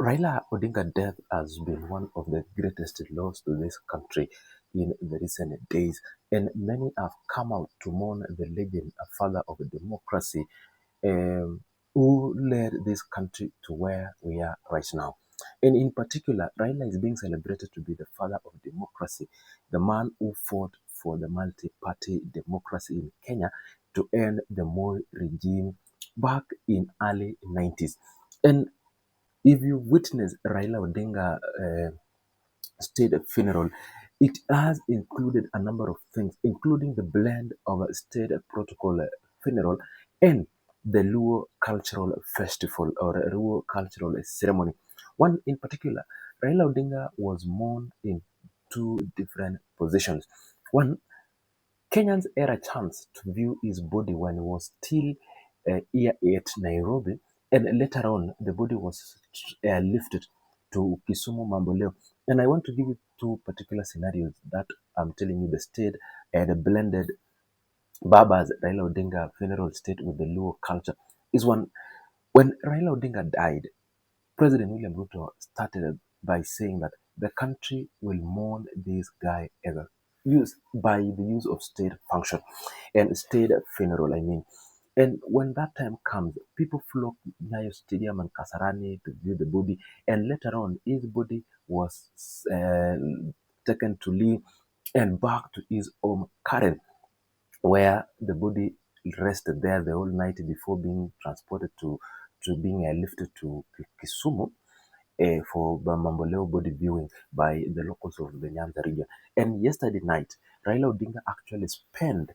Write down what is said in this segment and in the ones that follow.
Raila Odinga death has been one of the greatest loss to this country in the recent days, and many have come out to mourn the legend, a father of democracy, um, who led this country to where we are right now. And in particular, Raila is being celebrated to be the father of democracy, the man who fought for the multi-party democracy in Kenya to end the Moi regime back in early 90s. And if you witness Raila Odinga state funeral, it has included a number of things, including the blend of a state protocol funeral and the Luo cultural festival or Luo cultural ceremony. One in particular, Raila Odinga was mourned in two different positions. One, Kenyans had a chance to view his body when he was still here at Nairobi, and later on, the body was lifted to Kisumu Mamboleo. And I want to give you two particular scenarios that I'm telling you the state and blended Baba's Raila Odinga funeral state with the Luo culture. Is one when Raila Odinga died, President William Ruto started by saying that the country will mourn this guy as a use by the use of state function and state funeral. I mean, and when that time comes, people flock to Nyayo Stadium and Kasarani to view the body, and later on, his body was taken to Lee and back to his home, Karen, where the body rested there the whole night before being transported to being lifted to Kisumu for Mamboleo body viewing by the locals of the Nyanza region. And yesterday night, Raila Odinga actually spent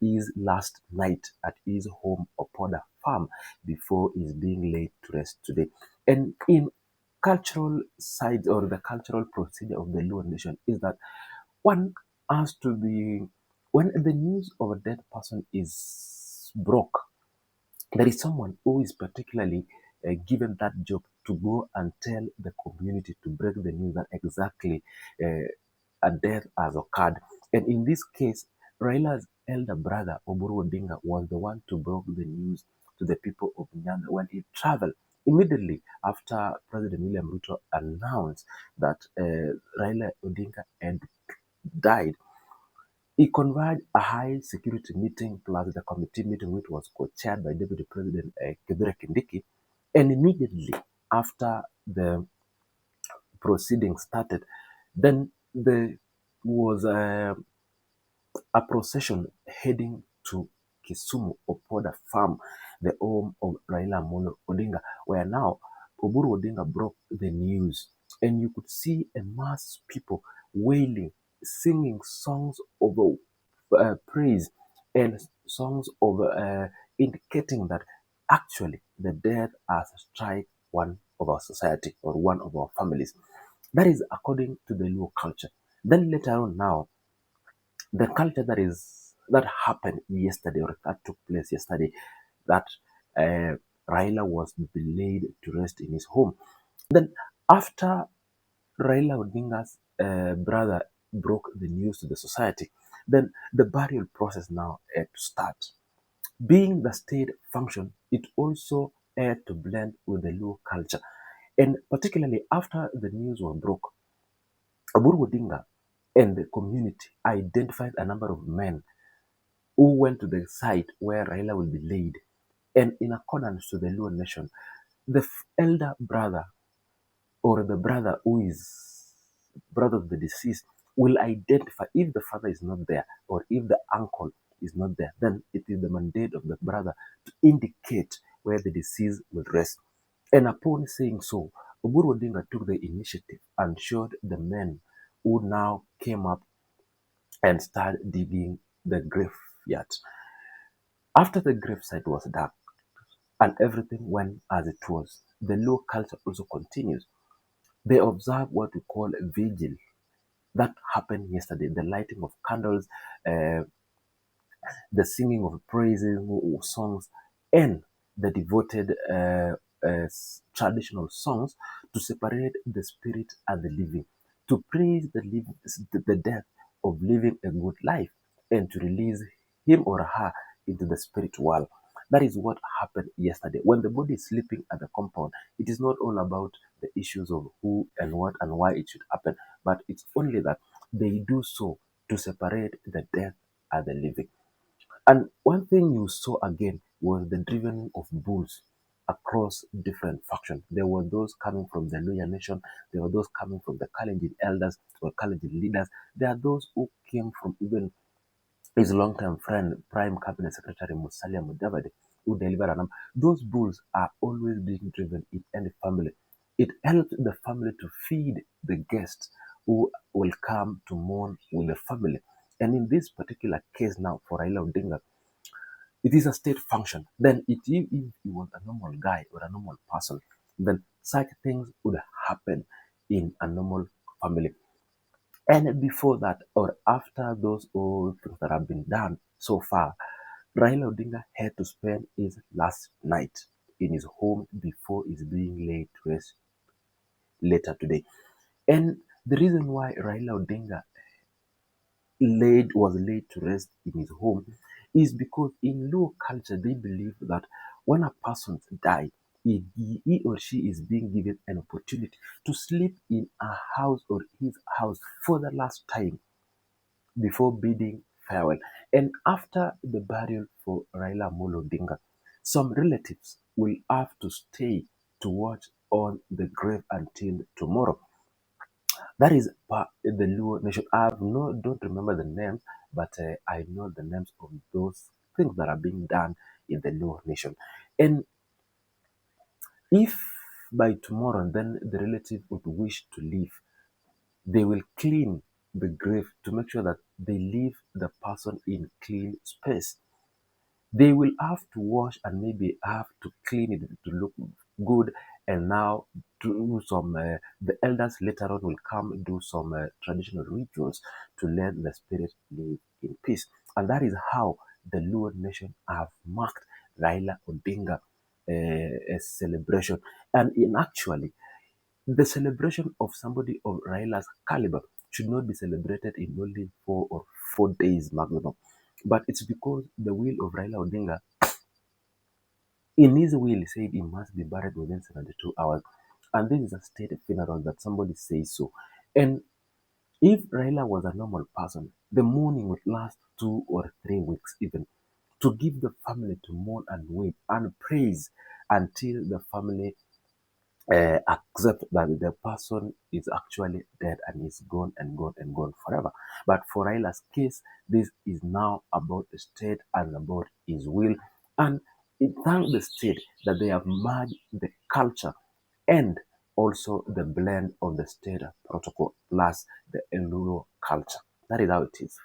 his last night at his home Opoda farm before he's being laid to rest today. And in cultural side or the cultural procedure of the Luo nation is that one has to be when the news of a dead person is broke, there is someone who is particularly given that job to go and tell the community to break the news that exactly a death has occurred. And in this case, Raila's elder brother, Oburu Odinga, was the one to break the news to the people of Nyanda when he traveled immediately after President William Ruto announced that Raila Odinga had died. He convened a high security meeting plus the committee meeting, which was co-chaired by Deputy President Kithure Kindiki. And immediately after the proceedings started, then there was a procession heading to Kisumu Opoda Farm, the home of Raila Amolo Odinga, where now Oburu Odinga broke the news. And you could see a mass of people wailing, singing songs of praise and songs of indicating that actually the death has struck one of our society or one of our families. That is according to the Luo culture. Then later on now, the culture that happened yesterday or that took place yesterday, that Raila was laid to rest in his home. Then after Raila Odinga's brother broke the news to the society, then the burial process now had to start. Being the state function, it also had to blend with the Luo culture. And particularly after the news was broke, Oburu Odinga and the community identified a number of men who went to the site where Raila will be laid. And in accordance to the Luo nation, the elder brother or the brother who is brother of the deceased will identify if the father is not there or if the uncle is not there, then it is the mandate of the brother to indicate where the deceased will rest. And upon saying so, Oburu Odinga took the initiative and showed the men who now came up and started digging the graveyard. After the gravesite was dug and everything went as it was, the Luo culture also continues. They observe what we call a vigil. That happened yesterday. The lighting of candles, uh, the singing of praises songs, and the devoted traditional songs to separate the spirit and the living, to praise the death of living a good life, and to release him or her into the spirit world. That is what happened yesterday. When the body is sleeping at the compound, it is not all about the issues of who and what and why it should happen, but it's only that they do so to separate the dead and the living. And one thing you saw again was the driven of bulls across different factions. There were those coming from the Luya nation, there were those coming from the Kalenjin elders or Kalenjin leaders. There are those who came from even his long-term friend, Prime Cabinet Secretary Musalia Mudavadi, who delivered an Those bulls are always being driven in any family. It helps the family to feed the guests who will come to mourn with the family. And in this particular case now for Raila Odinga, it is a state function. Then if he was a normal guy or a normal person, then such things would happen in a normal family. And before that, or after those old things that have been done so far, Raila Odinga had to spend his last night in his home before he's being laid to rest later today. And the reason why Raila Odinga was laid to rest in his home is because in Luo culture they believe that when a person dies, he or she is being given an opportunity to sleep in a house or his house for the last time before bidding farewell. And after the burial for Raila Molo Odinga, some relatives will have to stay to watch on the grave until tomorrow. That is the Luo nation. Don't remember the names, but I know the names of those things that are being done in the Luo nation. And if by tomorrow then the relative would wish to leave, they will clean the grave to make sure that they leave the person in clean space. They will have to wash and maybe have to clean it to look good. And now do some, the elders later on will come do some traditional rituals to let the spirit live in peace. And that is how the Luo nation have marked Raila Odinga a celebration. And in actually, the celebration of somebody of Raila's caliber should not be celebrated in only 4 days maximum. But it's because the will of Raila Odinga, in his will, he said he must be buried within 72 hours. And this is a state funeral that somebody says so. And if Raila was a normal person, the mourning would last 2 or 3 weeks even to give the family to mourn and wait and praise until the family accept that the person is actually dead and is gone and gone and gone forever. But for Raila's case, this is now about the state and about his will. And it thanks the state that they have merged the culture and also the blend of the state protocol plus the Eluro culture. That is how it is.